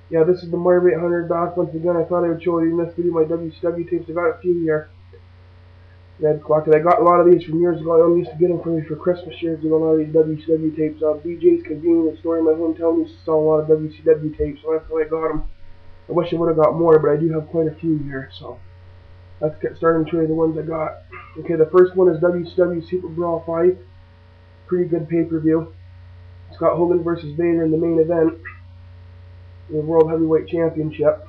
Yeah, this is the Marv 800 doc. Once again, I thought I would show you in this video my WCW tapes. I got a few here. Red Clock. I got a lot of these from years ago. I only used to get them for Christmas years ago. A lot of these WCW tapes. BJ's Convenience Store in my hometown used to sell a lot of WCW tapes, so that's why I got them. I wish I would have got more, but I do have quite a few here. So let's get started and show you the ones I got. Okay, the first one is WCW Super Brawl 5. Pretty good pay-per-view. Scott Hogan versus Vader in the main event, the World Heavyweight Championship.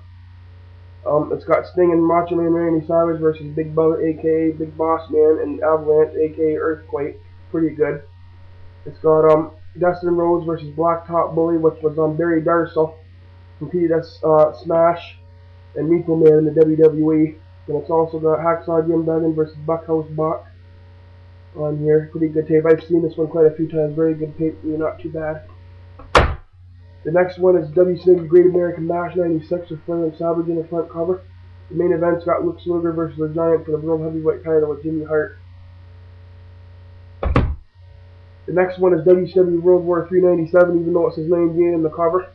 It's got Sting and Macho Man Randy Savage versus Big Bubba, aka Big Boss Man, and Avalanche, aka Earthquake. Pretty good. It's got Dustin Rhodes versus Blacktop Bully, which was Barry Darsow, competed as Smash and Repo Man in the WWE. And it's also got Hacksaw Jim Duggan versus Buckhouse Buck on here. Pretty good tape. I've seen this one quite a few times. Very good tape. Not too bad. The next one is WCW Great American Bash 96 with Flair and Savage in the front cover. The main event's got Luke Slugger versus the Giant for the World Heavyweight title with Jimmy Hart. The next one is WCW World War 397, even though it says 98 in the cover.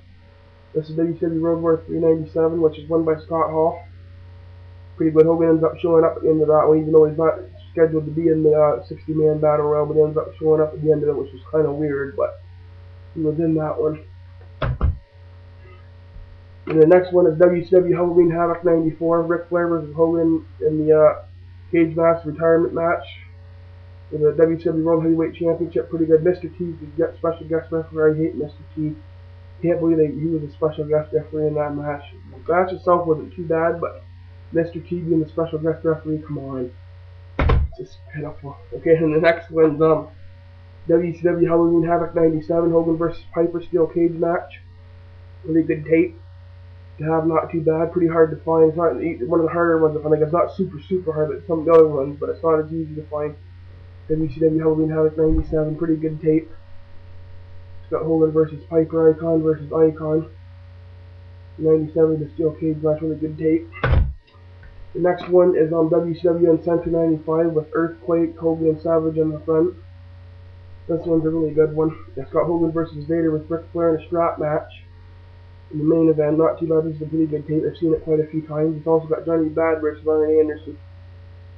This is WCW World War 397, which is won by Scott Hall. Pretty good. Hogan ends up showing up at the end of that one, even though he's not scheduled to be in the 60-man battle royal, but he ends up showing up at the end of it, which was kind of weird, but he was in that one. And the next one is WCW Halloween Havoc 94, Ric Flair versus Hogan in the cage match retirement match for the WCW World Heavyweight Championship. Pretty good. Mr. T is special guest referee. I hate Mr. T. Can't believe he was a special guest referee in that match. The match itself wasn't too bad, but Mr. T being the special guest referee, come on. It's just pitiful. Okay, and the next one's WCW Halloween Havoc 97, Hogan versus Piper Steel cage match. Really good tape to have, not too bad. Pretty hard to find. It's not one of the harder ones to find. Like, it's not super hard like some of the other ones, but it's not as easy to find. WCW Halloween Havoc 97, pretty good tape. It's got Hogan versus Piper, Icon versus Icon. 97, the steel cage match, really good tape. The next one is on WCW Uncensored 95 with Earthquake, Hogan, and Savage on the front. This one's a really good one. It's got Hogan versus Vader with Ric Flair in a strap match. In the main event, not too bad. This is a pretty good tape. I've seen it quite a few times. It's also got Johnny Bad versus Arn Anderson.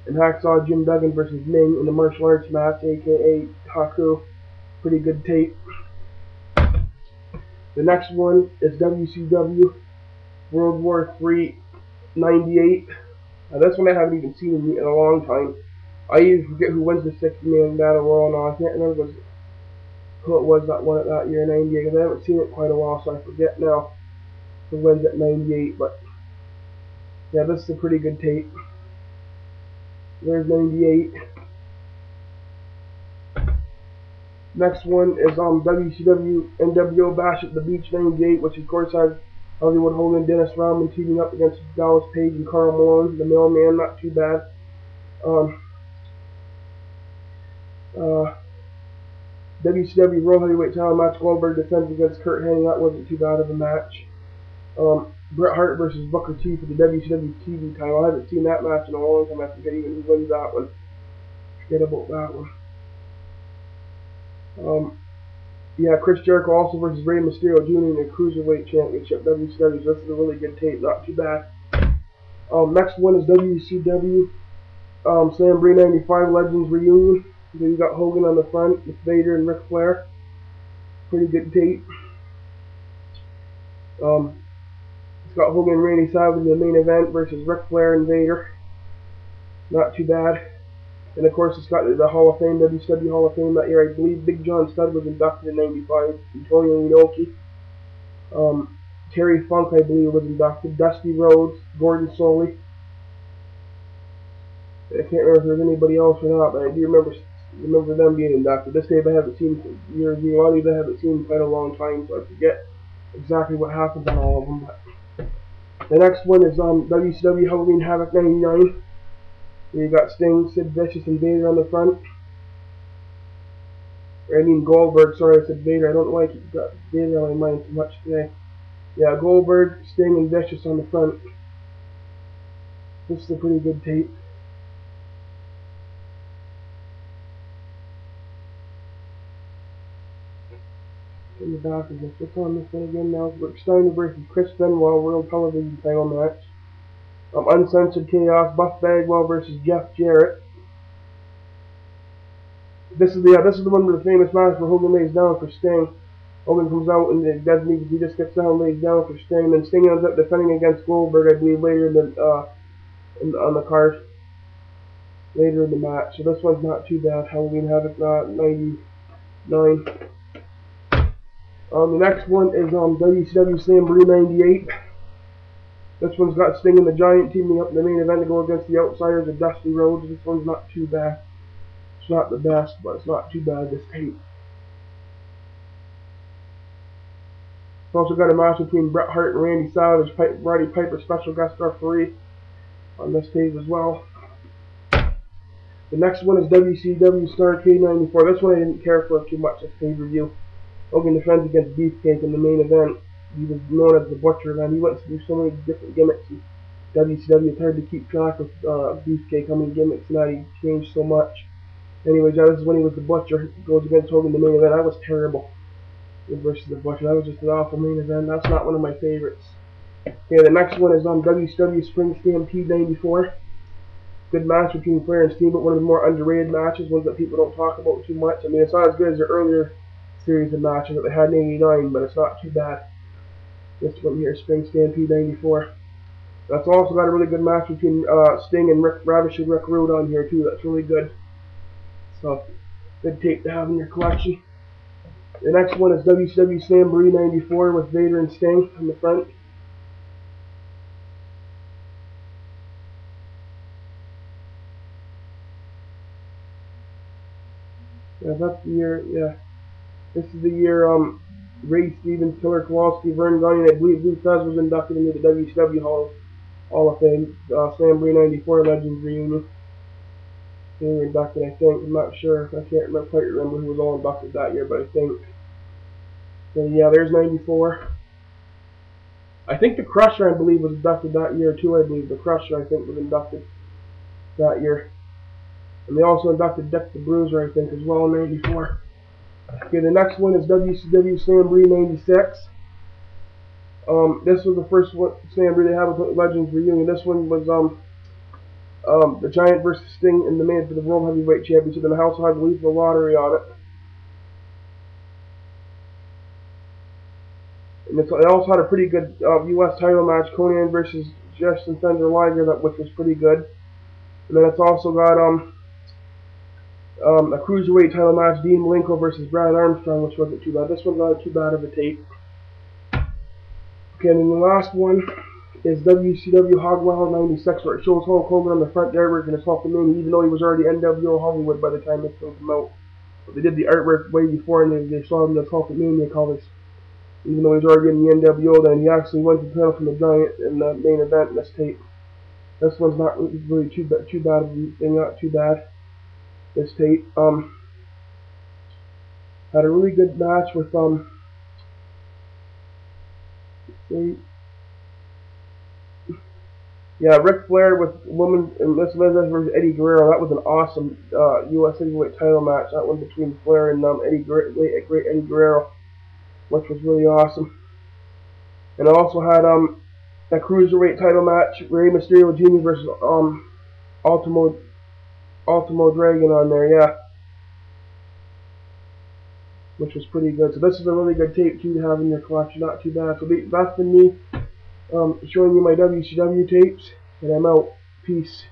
And Hacksaw Jim Duggan versus Ming in the martial arts match, aka Haku. Pretty good tape. The next one is WCW World War III 98. Now this one I haven't even seen in a long time. I even forget who wins the 60-man battle royal now. I can't remember who it was that won it that year, 98. Because I haven't seen it quite a while, so I forget now who wins at 98. But yeah, this is a pretty good tape. There's 98. Next one is WCW NWO Bash at the Beach 98, which of course has Hollywood Hogan, Dennis Rodman teaming up against Dallas Page and Karl Malone, the Mailman. Not too bad. WCW World Heavyweight Title match, Goldberg defends against Kurt Hennig. That wasn't too bad of a match. Bret Hart versus Booker T for the WCW TV title. I haven't seen that match in a long time. I forget even who wins that one. Forget about that one. Yeah, Chris Jericho also versus Rey Mysterio Jr. in the Cruiserweight Championship. WCW. This is a really good tape. Not too bad. Next one is WCW Slamboree 95 Legends Reunion. Then you got Hogan on the front with Vader and Ric Flair. Pretty good tape. It's got Hogan and Randy Savage in the main event versus Ric Flair and Vader. Not too bad. And of course it's got the Hall of Fame, WCW Hall of Fame that year. I believe Big John Studd was inducted in 95. Antonio Inoki. Terry Funk, I believe, was inducted. Dusty Rhodes, Gordon Solie. I can't remember if there's anybody else or not, but I do remember them being inducted. This tape I haven't seen for years. A lot of these I haven't seen in quite a long time, so I forget exactly what happens on all of them. But the next one is WCW Halloween Havoc 99. You got Sting, Sid Vicious, and Vader on the front. Or, I mean Goldberg, sorry I said Vader. I don't know why I keep got Vader on my mind so much today. Yeah, Goldberg, Sting, and Vicious on the front. This is a pretty good tape. the back of this. What's on this thing again now? Rick Steiner versus Chris Benoit World Television Title match. Uncensored Chaos, Buff Bagwell versus Jeff Jarrett. This is the one with the famous match where Hogan lays down for Sting. Hogan comes out and he just gets down and lays down for Sting, and then Sting ends up defending against Goldberg, I believe, later in the on the card. Later in the match. So this one's not too bad. Halloween Havoc 99. The next one is WCW Slamboree 98. This one's got Sting and the Giant teaming up in the main event to go against the Outsiders of Dusty Rhodes. This one's not too bad. It's not the best, but it's not too bad, this tape. It's also got a match between Bret Hart and Randy Savage, Roddy Piper special guest referee on this tape as well. The next one is WCW Starrcade 94. This one I didn't care for too much, this pay-per-view. Hogan defends against Beefcake in the main event. He was known as the Butcher, man. He went to do so many different gimmicks in WCW. It's hard to keep track of Beefcake, how many gimmicks and that. He changed so much. Anyways, this is when he was the Butcher. He goes against Hogan in the main event. That was terrible. Versus the Butcher. That was just an awful main event. That's not one of my favorites. Okay, the next one is on WCW Spring Stampede 94. Good match between Flair and Steen, but one of the more underrated matches, ones that people don't talk about too much. I mean, it's not as good as their earlier series of matches that they had in '89, but it's not too bad. This one here, Spring Stampede 94. That's also got a really good match between Sting and Ravishing Rick Rude on here too. That's really good. So, good tape to have in your collection. The next one is WCW Slamboree 94 with Vader and Sting on the front. Yeah, that's the year, yeah. This is the year Ray Stevens, Killer Kowalski, Vern Gagne, and I believe Lou Thesz was inducted into the WCW Hall of Fame. Slamboree 94 Legends Reunion. They were inducted, I think. I'm not sure. I can't quite remember who was all inducted that year, but I think. So yeah, there's 94. I think the Crusher, I believe, was inducted that year too. I believe the Crusher, I think, was inducted that year. And they also inducted Dick the Bruiser, I think, as well in 94. Okay, the next one is WCW Slamboree 96. This was the first one Slamboree they had with Legends Reunion. This one was the Giant versus Sting in the main for the World Heavyweight Championship, and the House had Lethal Lottery on it. And it also had a pretty good U.S. title match, Conan versus Justin Thunder Liger, which was pretty good. And then it's also got a cruiserweight title match, Dean Malenko versus Brad Armstrong, which wasn't too bad. This one's not too bad of a tape. Okay, and then the last one is WCW Hog Wild 96, where it shows Hulk Hogan on the front artwork and his Hulkamania, even though he was already NWO Hollywood by the time this thing came out. But they did the artwork way before, and they saw him as Hulkamania colors. Even though he was already in the NWO, then he actually went to Title from the Giant in the main event in this tape. This one's not really too bad. Not too bad. This tape had a really good match with Ric Flair with woman and Miss Liz versus Eddie Guerrero. That was an awesome U.S. heavyweight title match. That one between Flair and great Eddie Guerrero, which was really awesome. And I also had a cruiserweight title match, Rey Mysterio Jr. versus Ultimo Dragon on there, yeah, which was pretty good. So this is a really good tape too to have in your collection. Not too bad. So that's been me showing you my WCW tapes, and I'm out. Peace.